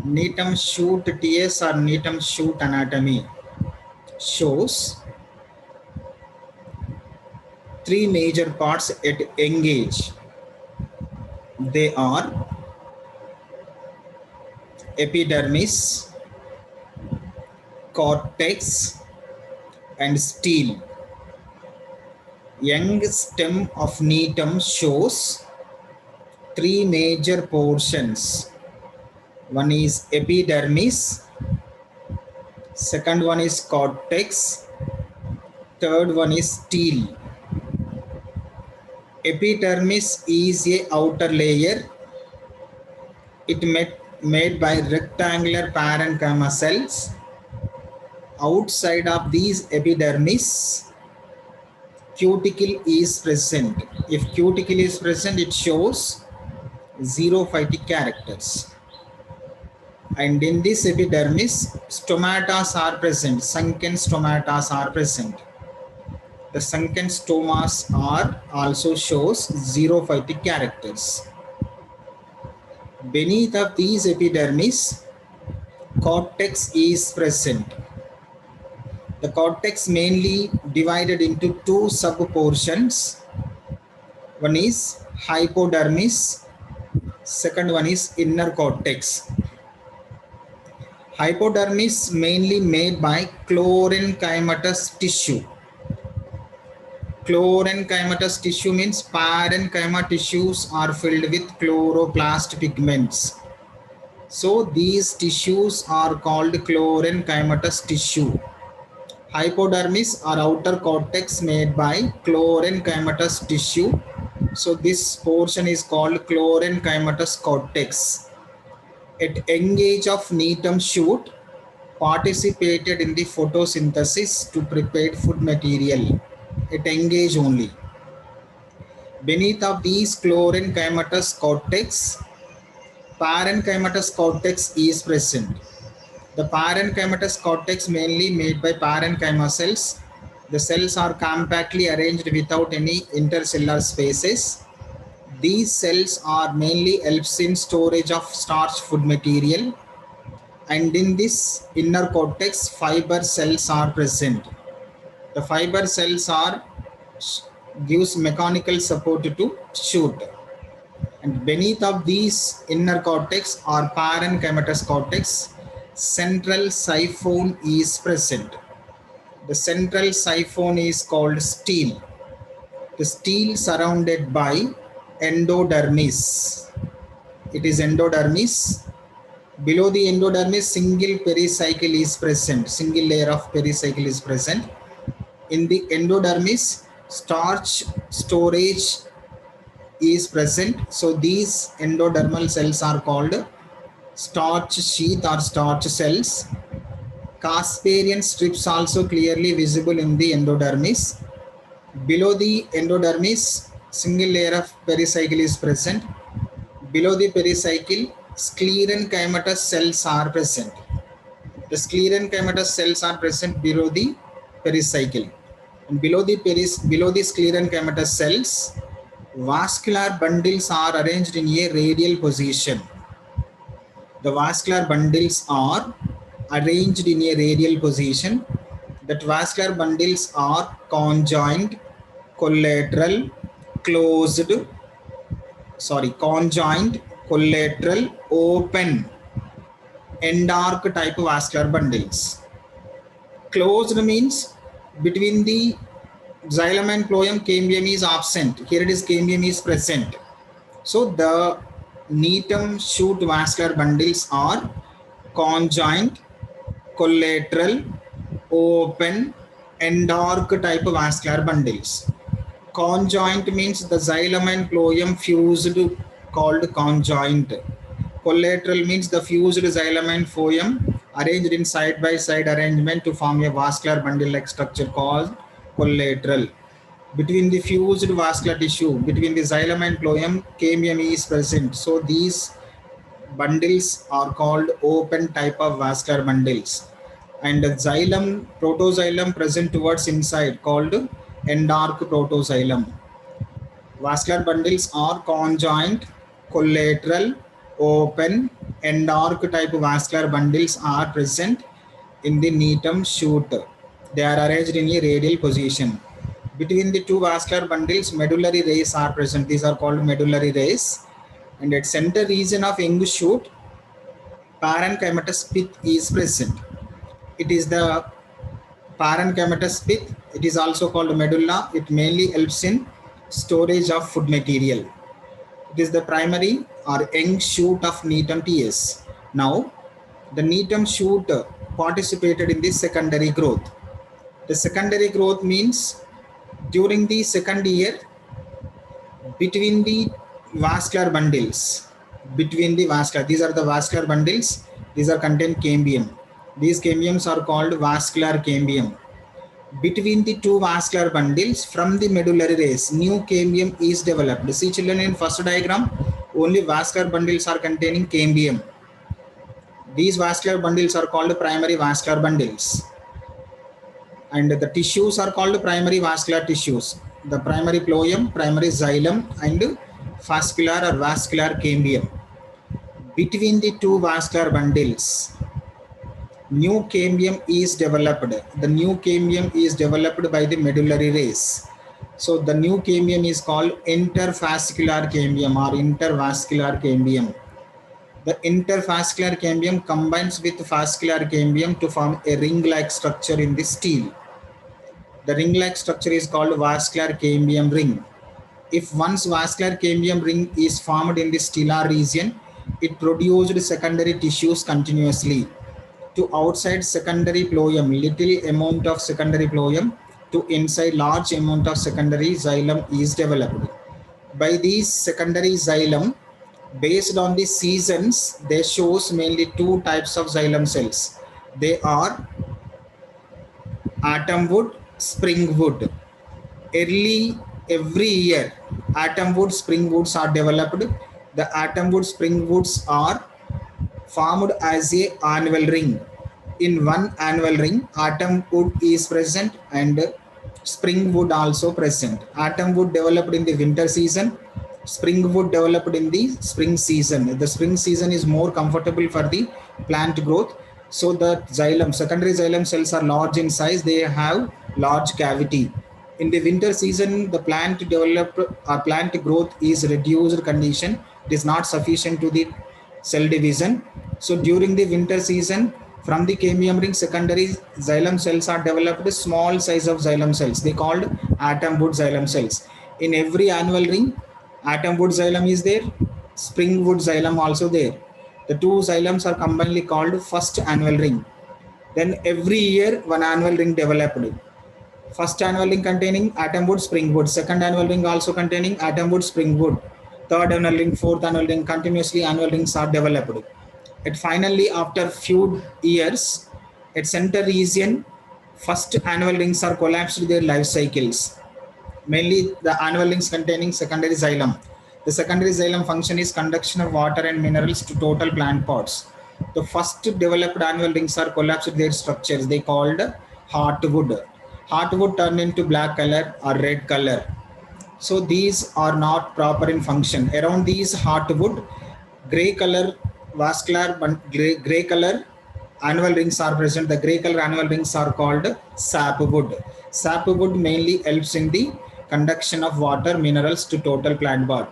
Gnetum shoot TS or Gnetum shoot anatomy shows three major parts at engage. They are epidermis, cortex, and stele. Young stem of Gnetum shows three major portions. One is epidermis, second one is cortex, third one is stele. Epidermis is a outer layer. It made by rectangular parenchyma cells. Outside of these epidermis, cuticle is present. If cuticle is present, it shows xerophytic characters. And in this epidermis, stomatas are present. Sunken stomatas are present. The sunken stomas are also shows xerophytic characters. Beneath of these epidermis, cortex is present. The cortex mainly divided into two sub-portions. One is hypodermis, second one is inner cortex. Hypodermis mainly made by chlorenchymatous tissue. Chlorenchymatous tissue means parenchyma tissues are filled with chloroplast pigments. So these tissues are called chlorenchymatous tissue. Hypodermis or outer cortex made by chlorenchymatous tissue. So this portion is called chlorenchymatous cortex. At engage of Gnetum shoot, participated in the photosynthesis to prepare food material. At engage only. Beneath of these chlorenchymatous cortex, parenchymatous cortex is present. The parenchymatous cortex mainly made by parenchyma cells. The cells are compactly arranged without any intercellular spaces. These cells are mainly helps in storage of starch food material. And in this inner cortex, fiber cells are present. The fiber cells are gives mechanical support to shoot. And beneath of these inner cortex or parenchymatous cortex, central siphon is present. The central siphon is called stele. The stele surrounded by endodermis. It is endodermis. Below the endodermis, single pericycle is present. Single layer of pericycle is present. In the endodermis, starch storage is present. So these endodermal cells are called starch sheath or starch cells. Casparian strips also clearly visible in the endodermis. Below the endodermis, single layer of pericycle is present. Below the pericycle, sclerenchymatous cells are present. The sclerenchymatous cells are present below the pericycle. And below the sclerenchymatous cells, vascular bundles are arranged in a radial position. The vascular bundles are arranged in a radial position. That vascular bundles are conjoined, collateral, conjoined, collateral, open, end arc type vascular bundles. Closed means between the xylem and phloem, cambium is absent. Here it is, cambium is present. So the Gnetum shoot vascular bundles are conjoined, collateral, open, end arc type vascular bundles. Conjoint means the xylem and phloem fused, called conjoint. Collateral means the fused xylem and phloem arranged in side by side arrangement to form a vascular bundle like structure called collateral. Between the fused vascular tissue, between the xylem and phloem, cambium is present. So these bundles are called open type of vascular bundles. And the xylem, protoxylem present towards inside called end arc protoxylem. Vascular bundles are conjoint, collateral, open end-arc type vascular bundles are present in the Gnetum shoot. They are arranged in a radial position. Between the two vascular bundles, medullary rays are present. These are called medullary rays. And at center region of young shoot, parenchymatous pith is present. It is the parenchymatous pith. It is also called medulla. It mainly helps in storage of food material. It is the primary or young shoot of Gnetum TS. Now, the Gnetum shoot participated in the secondary growth. The secondary growth means during the second year, between the vascular bundles, these are the vascular bundles, these are contain cambium. These cambiums are called vascular cambium. Between the two vascular bundles from the medullary rays, new cambium is developed. See children, in first diagram, only vascular bundles are containing cambium. These vascular bundles are called primary vascular bundles. And the tissues are called primary vascular tissues. The primary phloem, primary xylem, and vascular or vascular cambium. Between the two vascular bundles, new cambium is developed. The new cambium is developed by the medullary rays. So the new cambium is called intervascular cambium or intervascular cambium. The intervascular cambium combines with vascular cambium to form a ring-like structure in the stele. The ring-like structure is called vascular cambium ring. If once vascular cambium ring is formed in the stellar region, it produced secondary tissues continuously. To outside secondary phloem, little amount of secondary phloem, to inside large amount of secondary xylem is developed. By these secondary xylem, based on the seasons, they shows mainly two types of xylem cells. They are autumn wood, spring wood. Every year, autumn wood, spring woods are developed. The autumn wood, spring woods are formed as a annual ring. In one annual ring, autumn wood is present and spring wood also present. Autumn wood developed in the winter season, spring wood developed in the spring season. The spring season is more comfortable for the plant growth. So the xylem, secondary xylem cells are large in size. They have large cavity. In the winter season, the plant develop or plant growth is reduced condition. It is not sufficient to the cell division. So during the winter season, from the cambium ring, secondary xylem cells are developed, small size of xylem cells. They called autumn wood xylem cells. In every annual ring, autumn wood xylem is there, spring wood xylem also there. The two xylems are combinedly called first annual ring. Then every year one annual ring developed. First annual ring containing autumn wood, spring wood. Second annual ring also containing autumn wood, spring wood. Third annual ring, fourth annual ring, continuously annual rings are developed. And finally, after few years, at center region, first annual rings are collapsed their life cycles. Mainly the annual rings containing secondary xylem. The secondary xylem function is conduction of water and minerals to total plant pots. The first developed annual rings are collapsed their structures. They called heartwood. Heartwood turned into black color or red color. So these are not proper in function. Around these heartwood, gray color vascular gray color annual rings are present. The gray color annual rings are called sapwood. Sapwood mainly helps in the conduction of water minerals to total plant body.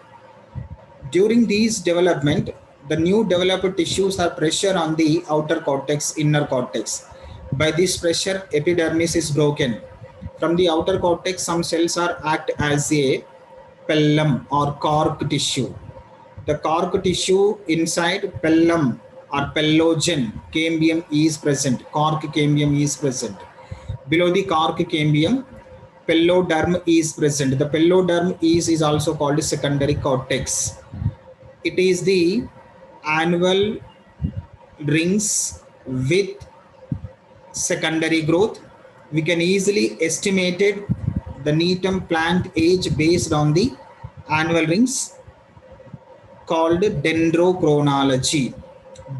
During these development, the new developed tissues are pressure on the outer cortex, inner cortex. By this pressure, epidermis is broken. From the outer cortex, some cells are act as a pellum or cork tissue. The cork tissue inside pellum or pellogen cambium is present. Cork cambium is present. Below the cork cambium, pelloderm is present. The pelloderm is also called secondary cortex. It is the annual rings with secondary growth. We can easily estimate the Gnetum plant age based on the annual rings called dendrochronology.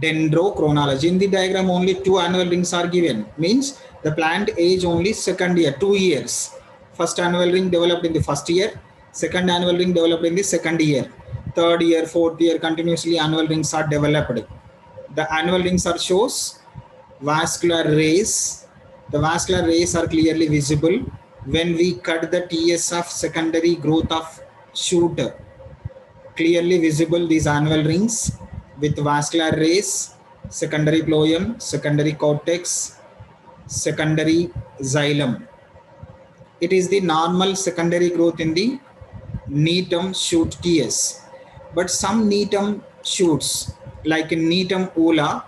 Dendrochronology. In the diagram, only two annual rings are given. Means the plant age only second year, 2 years. First annual ring developed in the first year. Second annual ring developed in the second year. third year, fourth year, continuously annual rings are developed. The annual rings are shows vascular rays. The vascular rays are clearly visible when we cut the TS of secondary growth of shoot. Clearly visible these annual rings with vascular rays, secondary phloem, secondary cortex, secondary xylem. It is the normal secondary growth in the Gnetum shoot TS. But some Gnetum shoots, like in Gnetum ula,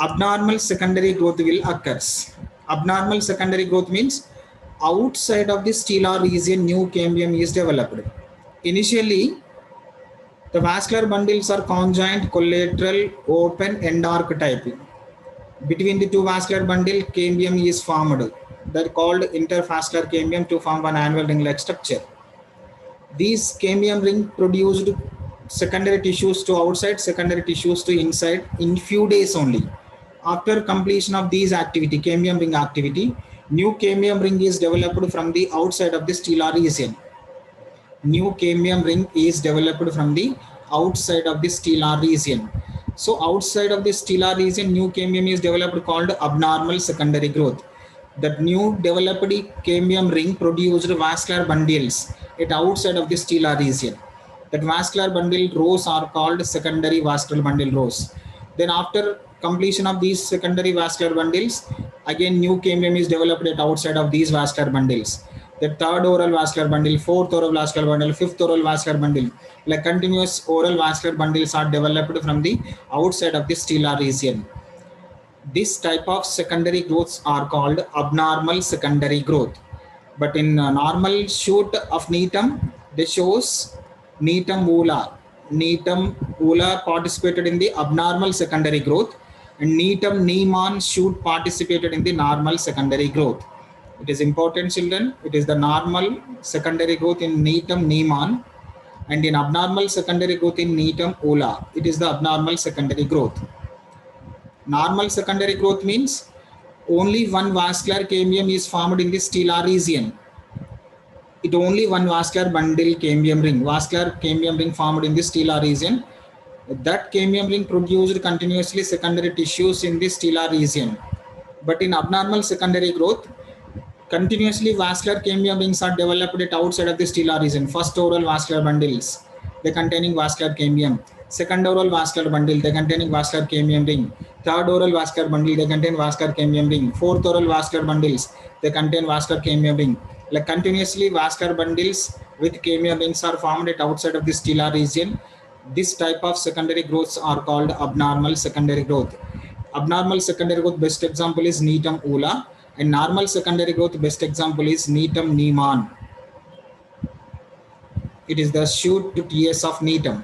abnormal secondary growth will occur. Abnormal secondary growth means outside of the stellar region new cambium is developed. Initially, the vascular bundles are conjoined, collateral, open, end arc type. Between the two vascular bundle, cambium is formed. They're called intervascular cambium to form one annual ring-like structure. These cambium ring produced secondary tissues to outside, secondary tissues to inside in few days only. After completion of these activity, cambium ring activity, new cambium ring is developed from the outside of the stellar region. New cambium ring is developed from the outside of the stellar region. So outside of the stellar region, new cambium is developed called abnormal secondary growth. That new developed cambium ring produced vascular bundles at outside of the stellar region. That vascular bundle rows are called secondary vascular bundle rows. Then after completion of these secondary vascular bundles, again new cambium is developed at outside of these vascular bundles. The third oral vascular bundle, fourth oral vascular bundle, fifth oral vascular bundle, like continuous oral vascular bundles are developed from the outside of the stellar region. This type of secondary growths are called abnormal secondary growth. But in normal shoot of Gnetum, they shows Gnetum ula. Gnetum ula participated in the abnormal secondary growth, and Gnetum Niemann shoot participated in the normal secondary growth. It is important, children. It is the normal secondary growth in Gnetum Niemann, and in abnormal secondary growth in Gnetum ula. It is the abnormal secondary growth. Normal secondary growth means only one vascular cambium is formed in the stellar region. It only one vascular bundle cambium ring formed in the stellar region. That cambium ring produced continuously secondary tissues in the stellar region. But in abnormal secondary growth, continuously vascular cambium rings are developed at outside of the stellar region. First oral vascular bundles, they containing vascular cambium. Second oral vascular bundle, they containing vascular cambium ring. Third oral vascular bundle, they contain vascular cambium ring. Fourth oral vascular bundles, they contain vascular cambium ring. Like continuously vascular bundles with cambium rings are formed at outside of the stellar region. This type of secondary growths are called abnormal secondary growth. Abnormal secondary growth best example is Gnetum ula, and normal secondary growth best example is Gnetum Niemann. It is the shoot to TS of Gnetum.